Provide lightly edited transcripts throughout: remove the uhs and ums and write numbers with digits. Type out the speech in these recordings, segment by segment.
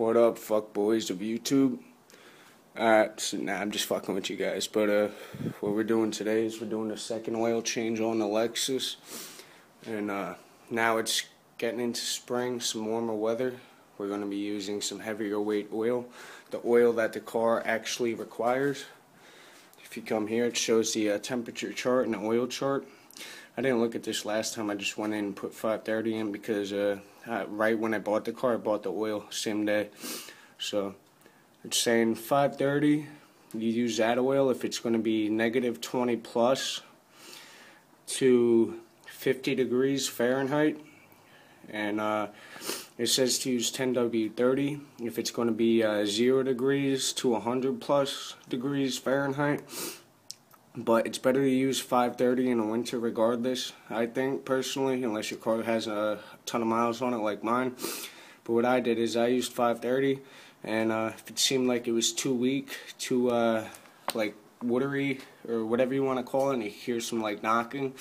What up, fuck boys of YouTube? I'm just fucking with you guys. But what we're doing today is we're doing a second oil change on the Lexus, and now it's getting into spring, some warmer weather. We're going to be using some heavier weight oil, the oil that the car actually requires. If you come here, it shows the temperature chart and the oil chart. I didn't look at this last time. I just went in and put 530 in because right when I bought the car, I bought the oil same day. So it's saying 530. You use that oil if it's going to be negative 20 plus to 50 degrees Fahrenheit. And it says to use 10W30 if it's going to be 0 degrees to 100 plus degrees Fahrenheit. But it's better to use 530 in the winter regardless, I think, personally, unless your car has a ton of miles on it like mine. But what I did is I used 530, and if it seemed like it was too weak, too like watery, or whatever you want to call it, and you hear some like knocking,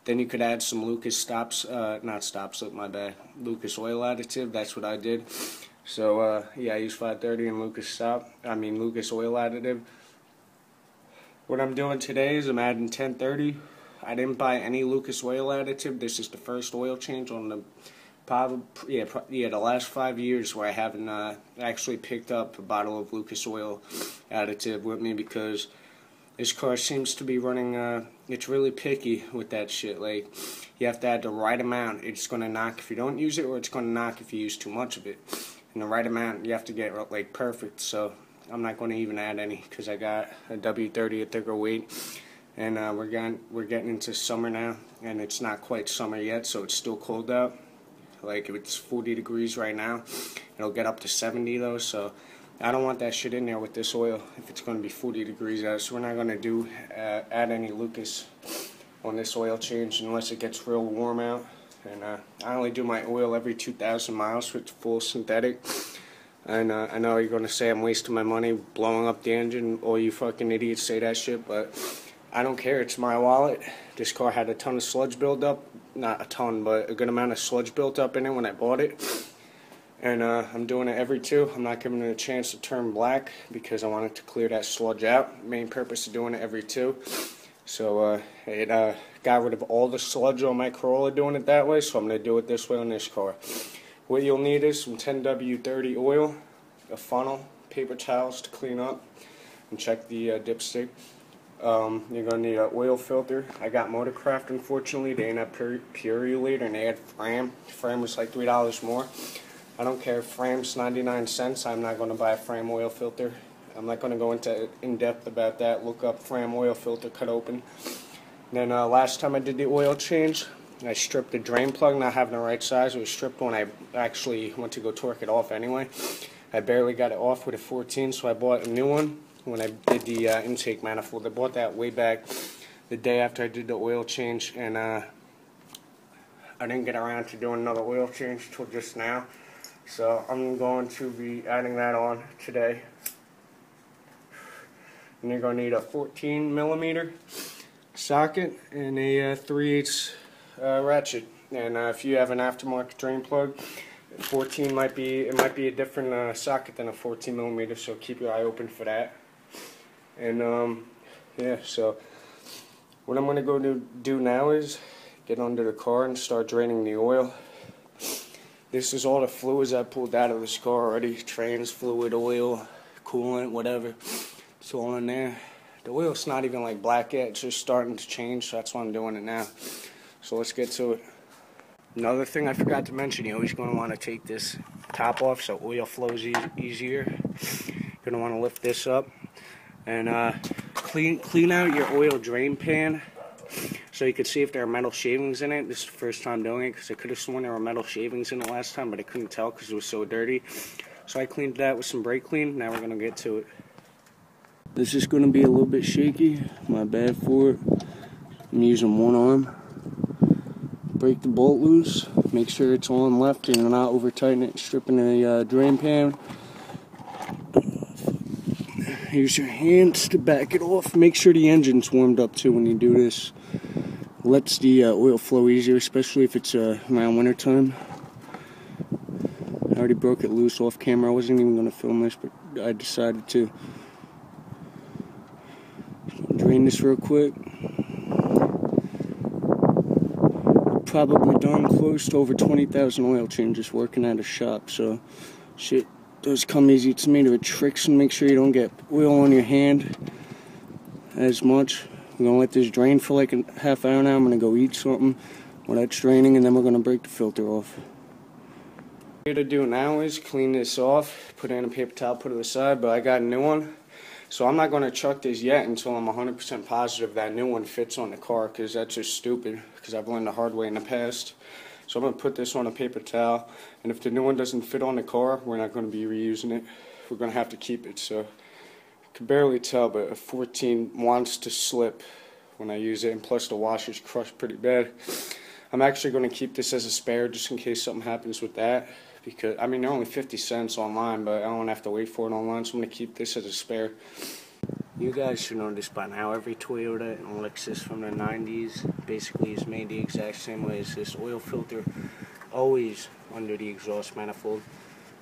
then you could add some Lucas Lucas oil additive. That's what I did. So yeah, I used 530 and Lucas oil additive. What I'm doing today is I'm adding 1030. I didn't buy any Lucas oil additive. This is the first oil change on the the last 5 years where I haven't actually picked up a bottle of Lucas oil additive with me, because this car seems to be running, it's really picky with that shit. Like, you have to add the right amount. It's going to knock if you don't use it, or it's going to knock if you use too much of it. And the right amount, you have to get like perfect. So I'm not going to even add any because I got a W30, a thicker weight. And we're getting into summer now, and it's not quite summer yet, so it's still cold out. Like, if it's 40 degrees right now, it'll get up to 70 though, so I don't want that shit in there with this oil if it's going to be 40 degrees out. So we're not going to add any Lucas on this oil change unless it gets real warm out. And I only do my oil every 2,000 miles with full synthetic. And I know you're going to say I'm wasting my money blowing up the engine. All you fucking idiots say that shit, but I don't care. It's my wallet. This car had a ton of sludge build up. Not a ton, but a good amount of sludge built up in it when I bought it. And I'm doing it every two. I'm not giving it a chance to turn black because I wanted to clear that sludge out. Main purpose of doing it every two. So it got rid of all the sludge on my Corolla doing it that way, so I'm going to do it this way on this car. What you'll need is some 10W30 oil, a funnel, paper towels to clean up, and check the dipstick. You're going to need an oil filter. I got Motorcraft, unfortunately. They didn't have Purulator, and they had Fram. Fram was like $3 more. I don't care if Fram's 99 cents. I'm not going to buy a Fram oil filter. I'm not going to go into in-depth about that. Look up Fram oil filter, cut open. Then last time I did the oil change, I stripped the drain plug, not having the right size. It was stripped when I actually went to go torque it off anyway. I barely got it off with a 14, so I bought a new one when I did the intake manifold. I bought that way back the day after I did the oil change, and I didn't get around to doing another oil change until just now. So I'm going to be adding that on today. And you're going to need a 14mm socket and a 3/8 ratchet. And if you have an aftermarket drain plug, 14 might be a different socket than a 14mm, so keep your eye open for that. And yeah, so what I'm going to go do now is get under the car and start draining the oil. This is all the fluids I pulled out of this car already. Trans fluid, oil, coolant, whatever. It's all in there. The oil's not even like black yet. It's just starting to change, so that's why I'm doing it now. So let's get to it. Another thing I forgot to mention, you're always going to want to take this top off so oil flows easier. You're going to want to lift this up and clean out your oil drain pan so you can see if there are metal shavings in it. This is the first time doing it because I could have sworn there were metal shavings in it last time, but I couldn't tell because it was so dirty. So I cleaned that with some brake clean. Now we're going to get to it. This is going to be a little bit shaky. My bad for it. I'm using one arm. Break the bolt loose. Make sure it's on left and you're not over tightening it. Stripping the drain pan. Use your hands to back it off. Make sure the engine's warmed up too when you do this. Lets the oil flow easier, especially if it's around winter time. already broke it loose off camera. I wasn't even going to film this, but I decided to. Drain this real quick. Probably done close to over 20,000 oil changes working at a shop, so shit does come easy to me. There are tricks, and make sure you don't get oil on your hand as much. I'm going to let this drain for like a half hour now. I'm going to go eat something while that's draining, and then we're going to break the filter off. What I'm going to do now is clean this off, put it in a paper towel, put it aside, but I got a new one. So I'm not going to chuck this yet until I'm 100% positive that new one fits on the car, because that's just stupid, because I've learned the hard way in the past. So I'm going to put this on a paper towel, and if the new one doesn't fit on the car, we're not going to be reusing it. We're going to have to keep it. So I can barely tell, but a 14 wants to slip when I use it, and plus the washer's crushed pretty bad. I'm actually going to keep this as a spare just in case something happens with that. Because, I mean, they're only 50 cents online, but I don't have to wait for it online, so I'm going to keep this as a spare. You guys should know this by now. Every Toyota and Lexus from the 90s basically is made the exact same way as this. Oil filter always under the exhaust manifold.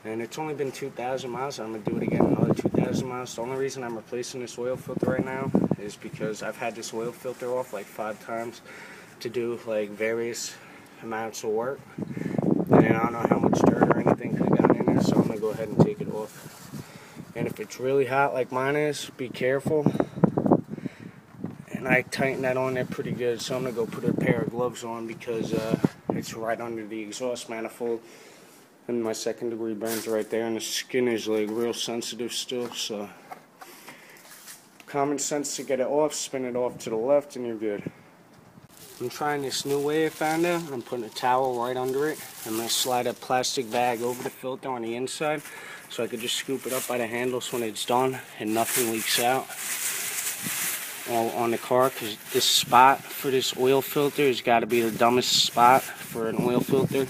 And it's only been 2,000 miles. I'm going to do it again another 2,000 miles. The only reason I'm replacing this oil filter right now is because I've had this oil filter off like 5 times to do like various amounts of work. And I don't know how much dirt or anything could have gotten in there, so I'm going to go ahead and take it off. And if it's really hot like mine is, be careful. And I tighten that on there pretty good, so I'm going to go put a pair of gloves on because it's right under the exhaust manifold. And my second degree burns right there, and the skin is like real sensitive still, so common sense to get it off, spin it off to the left, and you're good. I'm trying this new way I found out. I'm putting a towel right under it. I'm going to slide a plastic bag over the filter on the inside so I could just scoop it up by the handles when it's done and nothing leaks out all on the car, because this spot for this oil filter has got to be the dumbest spot for an oil filter.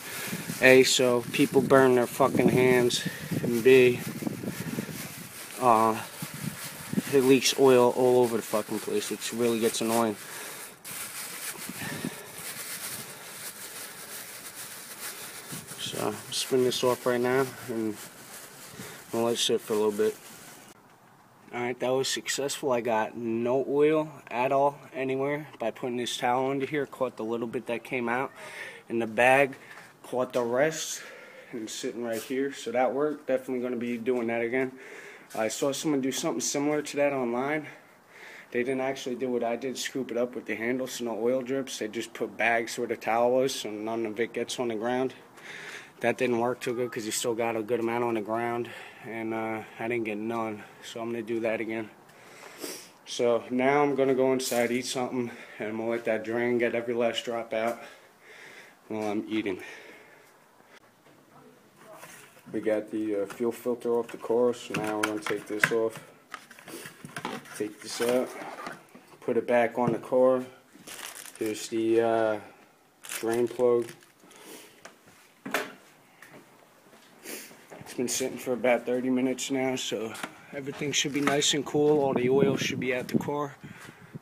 A, so people burn their fucking hands, and B, it leaks oil all over the fucking place. It really gets annoying. So, spin this off right now, and we'll let it sit for a little bit. Alright, that was successful. I got no oil at all anywhere by putting this towel under here. Caught the little bit that came out in the bag, caught the rest, and it's sitting right here. So that worked. Definitely going to be doing that again. I saw someone do something similar to that online. They didn't actually do what I did, scoop it up with the handle so no oil drips. They just put bags where the towel was so none of it gets on the ground. That didn't work too good because you still got a good amount on the ground, and I didn't get none, so I'm going to do that again. So now I'm going to go inside, eat something, and I'm going to let that drain, get every last drop out while I'm eating. We got the fuel filter off the car, so now we're going to take this off, take this out, put it back on the car. Here's the drain plug. It's been sitting for about 30 minutes now, so everything should be nice and cool. All the oil should be out the car.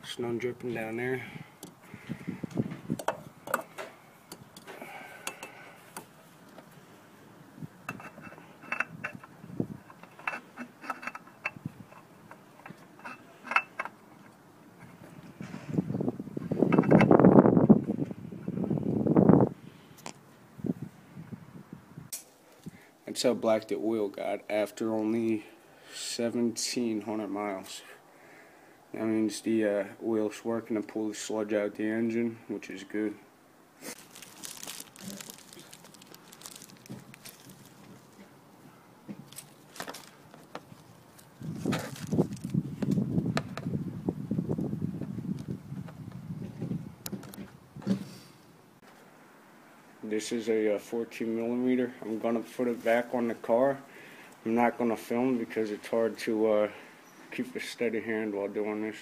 There's none dripping down there. That's how black the oil got after only 1,700 miles. That means the oil's working to pull the sludge out the engine, which is good. This is a 14mm. I'm going to put it back on the car. I'm not going to film because it's hard to keep a steady hand while doing this.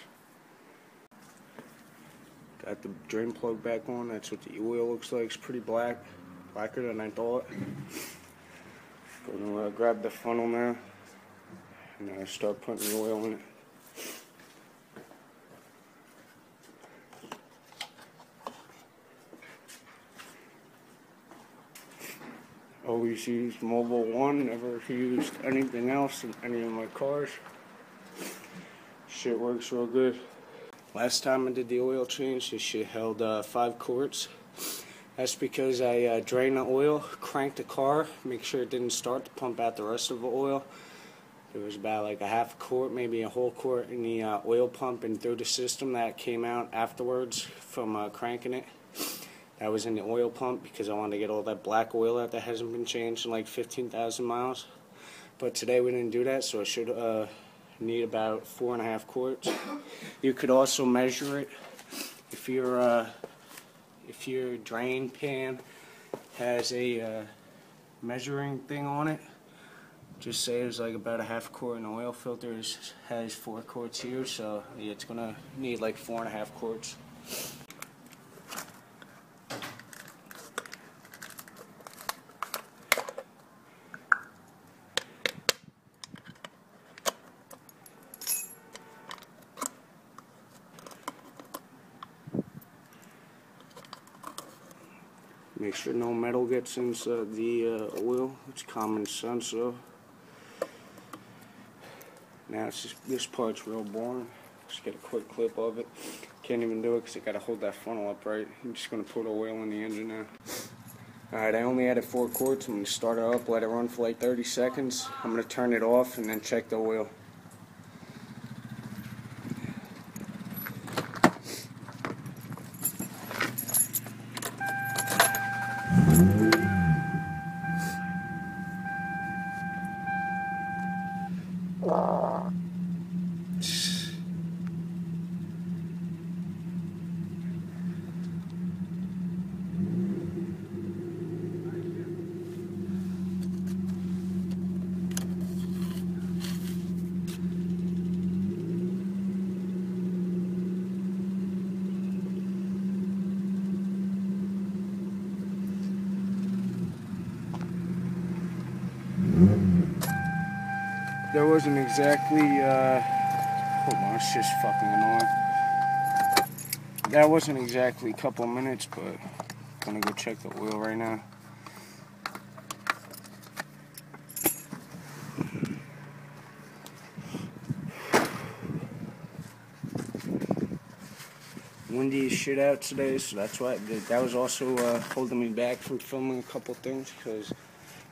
Got the drain plug back on. That's what the oil looks like. It's pretty black. Blacker than I thought. Going to grab the funnel now and start putting the oil in it. Always used Mobile One, never used anything else in any of my cars. Shit works real good. Last time I did the oil change, this shit held 5 quarts. That's because I drained the oil, cranked the car, make sure it didn't start to pump out the rest of the oil. There was about like a half quart, maybe a whole quart in the oil pump and through the system that came out afterwards from cranking it. That was in the oil pump because I wanted to get all that black oil out that hasn't been changed in like 15,000 miles. But today we didn't do that, so I should need about 4.5 quarts. You could also measure it if your drain pan has a measuring thing on it. Just say it's like about a half quart, and the oil filter has 4 quarts here, so yeah, it's gonna need like 4.5 quarts. Make sure no metal gets inside the oil. It's common sense, though. Now it's just, this part's real boring. Just get a quick clip of it. Can't even do it because I gotta hold that funnel up right. I'm just gonna put oil in the engine now. Alright, I only added 4 quarts. I'm gonna start it up, let it run for like 30 seconds. I'm gonna turn it off and then check the oil. There wasn't exactly, hold on, it's just fucking annoying. That wasn't exactly a couple of minutes, but I'm gonna go check the oil right now. Windy as shit out today, so that's why that was also holding me back from filming a couple things, because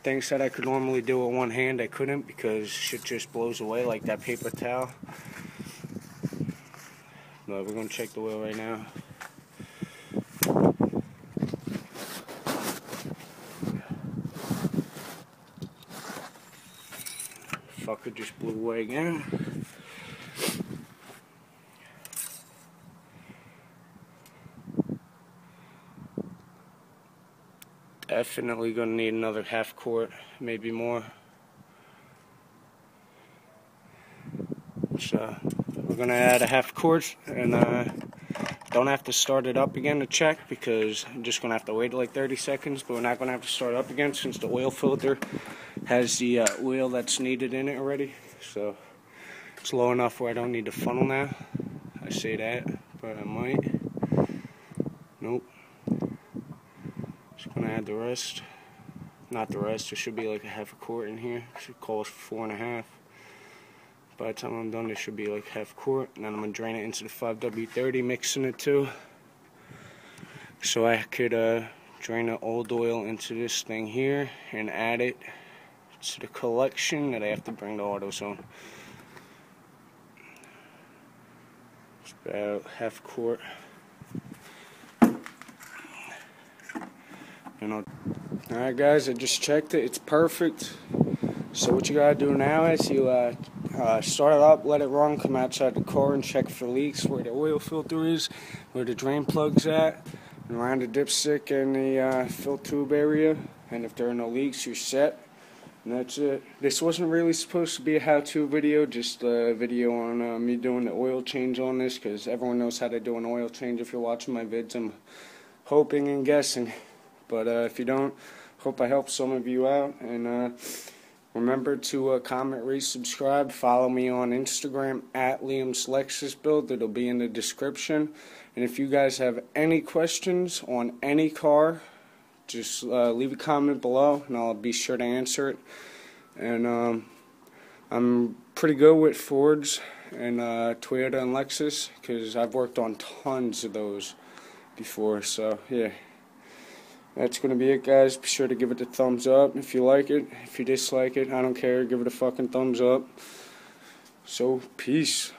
things that I could normally do with one hand I couldn't because shit just blows away like that paper towel. But we're gonna check the oil right now. Fucker just blew away again. Definitely gonna need another half quart, maybe more. So we're gonna add a half quart, and don't have to start it up again to check because I'm just gonna have to wait like 30 seconds. But we're not gonna have to start it up again since the oil filter has the oil that's needed in it already. So it's low enough where I don't need the funnel now. I say that, but I might. Nope. Just gonna add the rest. Not the rest, there should be like a half a quart in here. It should call for 4.5. By the time I'm done, there should be like half a quart. And then I'm gonna drain it into the 5W30, mixing it too. So I could drain the old oil into this thing here and add it to the collection that I have to bring to AutoZone. It's about half a quart. Alright guys, I just checked it, it's perfect. So what you gotta do now is you start it up, let it run, come outside the car and check for leaks where the oil filter is, where the drain plug's at, and around the dipstick and the fill tube area. And if there are no leaks, you're set. And that's it. This wasn't really supposed to be a how-to video, just a video on me doing the oil change on this, because everyone knows how to do an oil change if you're watching my vids. I'm hoping and guessing. But if you don't, hope I helped some of you out. And remember to comment, rate, subscribe. Follow me on Instagram at Liam's Lexus Build. It'll be in the description. And if you guys have any questions on any car, just leave a comment below, and I'll be sure to answer it. And I'm pretty good with Fords and Toyota and Lexus, because I've worked on tons of those before. So yeah, that's gonna be it, guys. Be sure to give it a thumbs up if you like it. If you dislike it, I don't care. Give it a fucking thumbs up. So peace.